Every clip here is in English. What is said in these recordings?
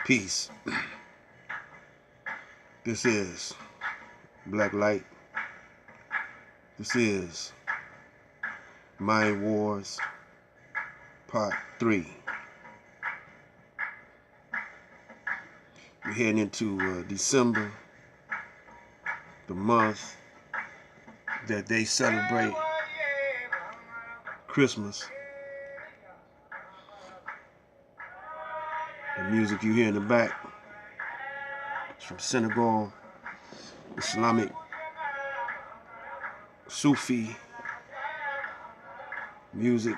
Peace. This is Black Light. This is Mind Wars Part 3. We're heading into December, the month that they celebrate Christmas. The music you hear in the back is from Senegal, Islamic, Sufi music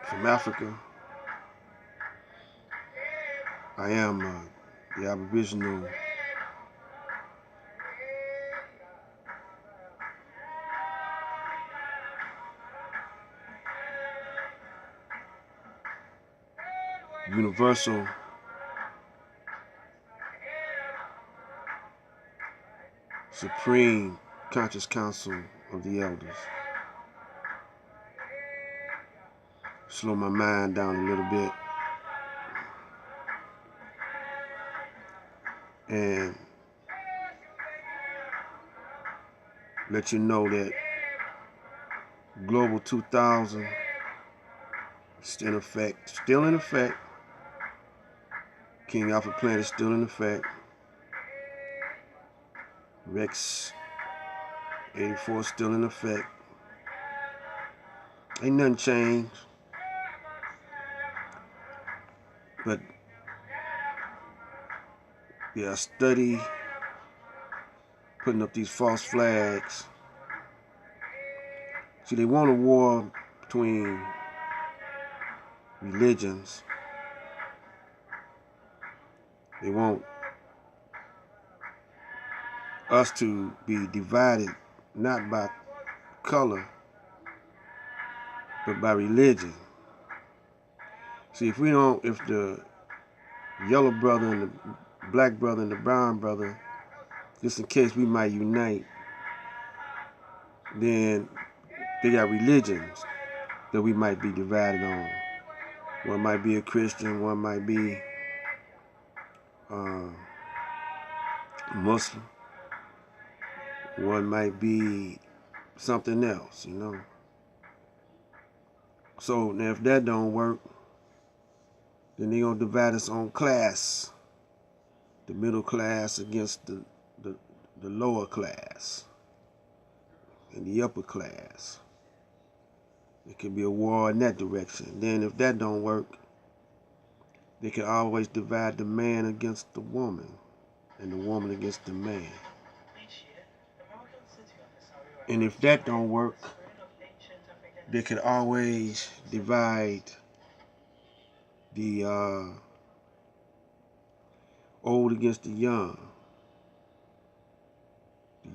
from Africa. I am the Aboriginal Universal Supreme Conscious Council of the Elders. Slow my mind down a little bit and let you know that Global 2000 is still in effect. King Alpha Plan is still in effect. Rex 84 is still in effect. Ain't nothing changed. But yeah, I study putting up these false flags. See, they want a war between religions. They want us to be divided not by color, but by religion. See, if the yellow brother and the black brother and the brown brother, just in case we might unite, then they got religions that we might be divided on. One might be a Christian, one might be Muslim, one might be something else, So now if that don't work, then they're gonna divide us on class. The middle class against the lower class and the upper class. It could be a war in that direction. Then if that don't work, they can always divide the man against the woman and the woman against the man. And if that don't work, they could always divide the old against the young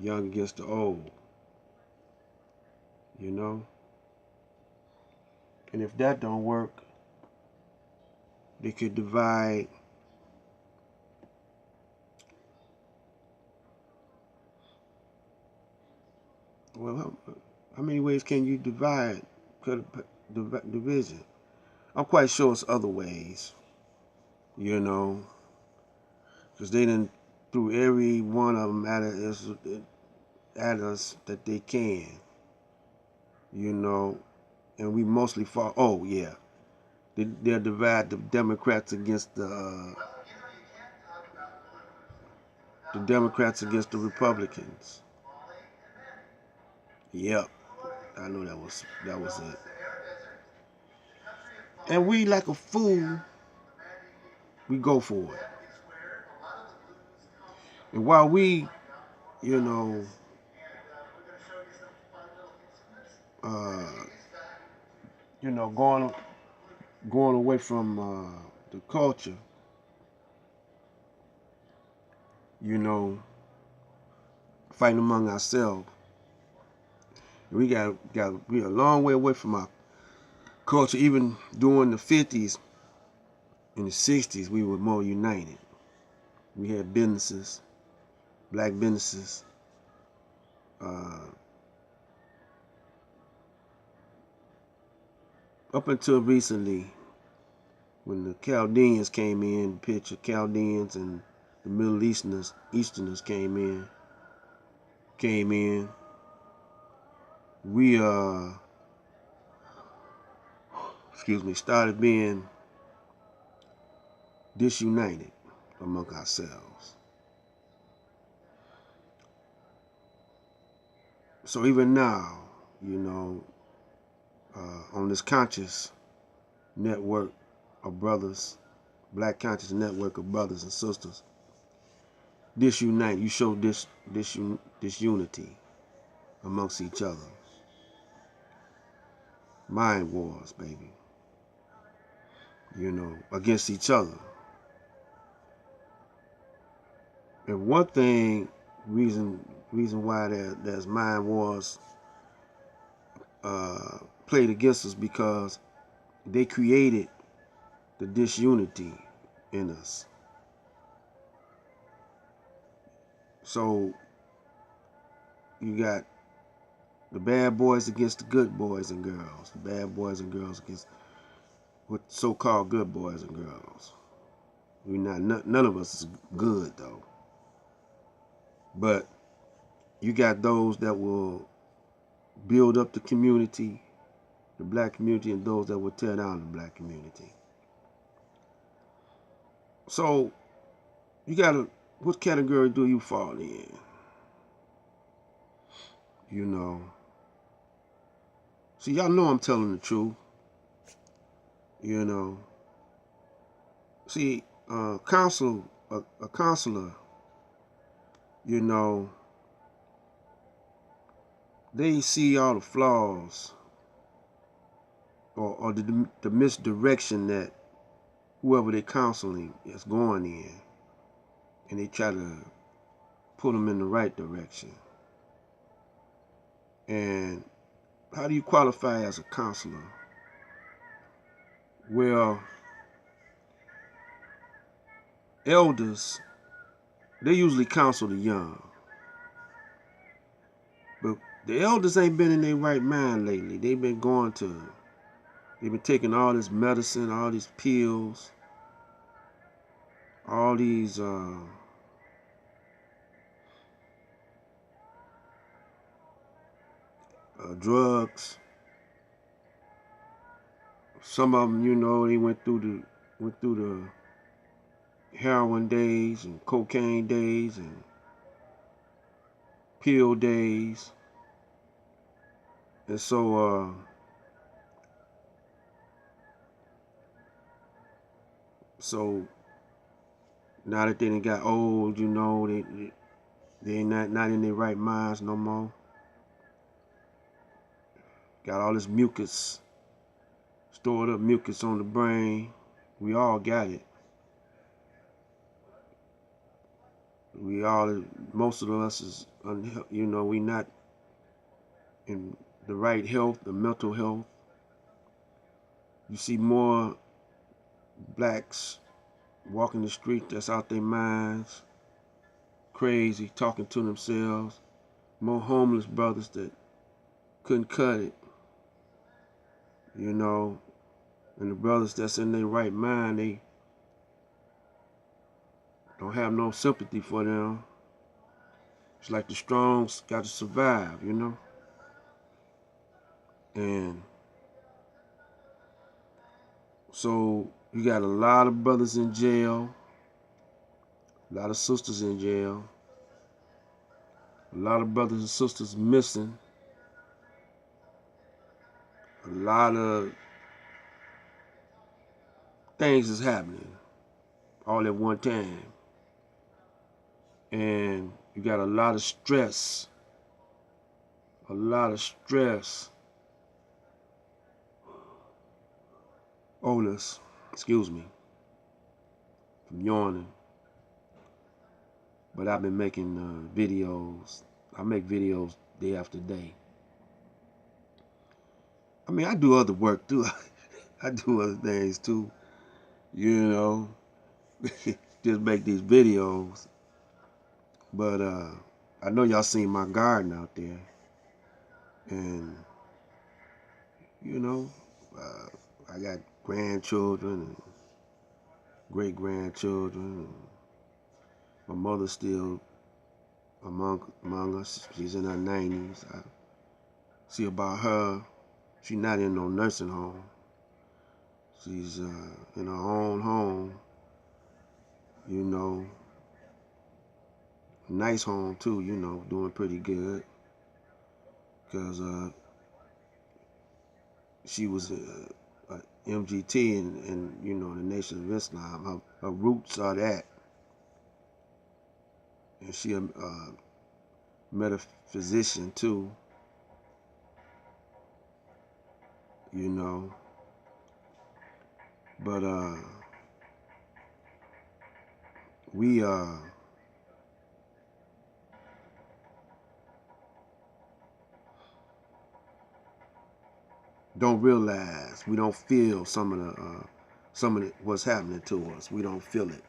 against the old, And if that don't work, they could divide well, how many ways can you divide division? I'm quite sure it's other ways, because they done threw every one of them at us that they can, and we mostly fall. Oh yeah, they'll divide the Democrats against the Republicans. Yep, I know that was it. And we, like a fool, we go for it. And while we, going away from the culture, fighting among ourselves. We got a long way away from our culture. Even during the 50s and the 60s, we were more united. We had businesses, black businesses. Up until recently, when the Chaldeans came in, the picture Chaldeans and the Middle Easterners came in, we started being disunited among ourselves. So even now, on this conscious network of brothers, black conscious network of brothers and sisters, disunite. You show disunity amongst each other. Mind wars, baby. Against each other. And one thing, reason why there's mind wars played against us, because they created the disunity in us. So you got the bad boys against the good boys and girls. The bad boys and girls against what so-called good boys and girls. None of us is good though. But you got those that will build up the community, the black community, and those that will tear down the black community. So you gotta, what category do you fall in? See, y'all know I'm telling the truth. See, a counselor, they see all the flaws or the misdirection that whoever they're counseling is going in, and they try to put them in the right direction. And how do you qualify as a counselor? Well, elders, they usually counsel the young. But the elders ain't been in their right mind lately. They've been taking all this medicine, all these pills, all these drugs. Some of them, they went through the heroin days and cocaine days and pill days. And so now that they done got old, they ain't not in their right minds no more. Got all this mucus, stored up mucus on the brain. We all got it. Most of us is, we not in the right health, the mental health. You see more blacks walking the street that's out their minds, crazy, talking to themselves. More homeless brothers that couldn't cut it, and the brothers that's in their right mind, they don't have no sympathy for them. It's like the strongs got to survive, And so you got a lot of brothers in jail, a lot of sisters in jail, a lot of brothers and sisters missing, a lot of things is happening all at one time. And you got a lot of stress on us, excuse me, from yawning. But I've been making videos. I make videos day after day. I mean, I do other work too. I do other things too, just make these videos. But I know y'all seen my garden out there. And, I got grandchildren, and great-grandchildren. My mother's still among us. She's in her 90s. I see about her. She's not in no nursing home. She's in her own home, you know. Nice home too, you know, doing pretty good. Because she was a MGT in you know, the Nation of Islam. Her roots are that. And she a metaphysician too, you know. But we don't realize, we don't feel some of what's happening to us. We don't feel it.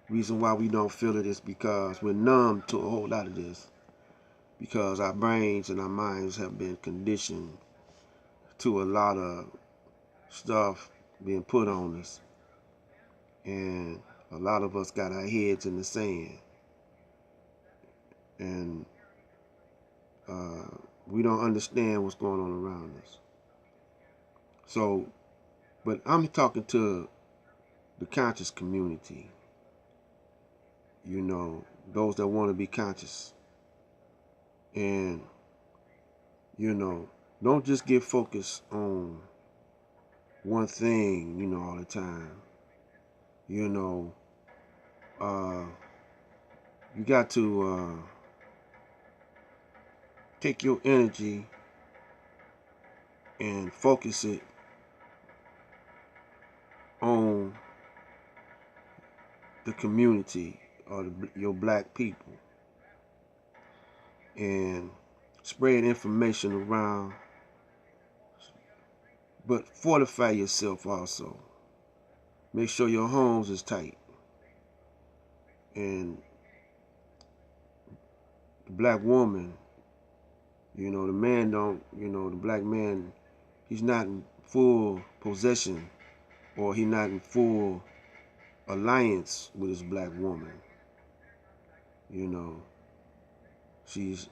Reason why we don't feel it is because we're numb to a whole lot of this, because our brains and our minds have been conditioned to a lot of stuff being put on us, and a lot of us got our heads in the sand, and we don't understand what's going on around us. So, but I'm talking to the conscious community, you know, those that want to be conscious. And, you know, don't just get focused on one thing, you know, all the time. You know, you got to take your energy and focus it on the community or your black people, and spread information around, but fortify yourself also. Make sure your homes is tight, and the black woman, you know, the man don't, you know, the black man, he's not in full possession, or he's not in full alliance with his black woman. You know, she's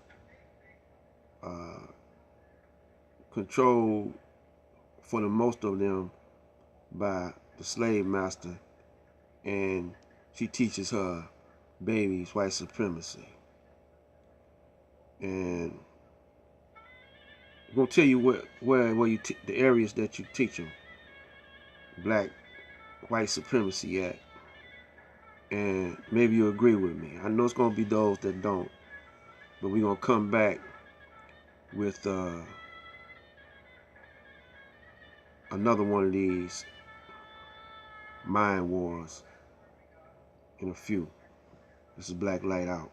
controlled for the most of them by the slave master, and she teaches her babies white supremacy. And I'm gonna tell you where you the areas that you teach them black white supremacy at, and maybe you agree with me. I know it's gonna be those that don't, but we're gonna come back with another one of these mind wars in a few. This is Black Light Out.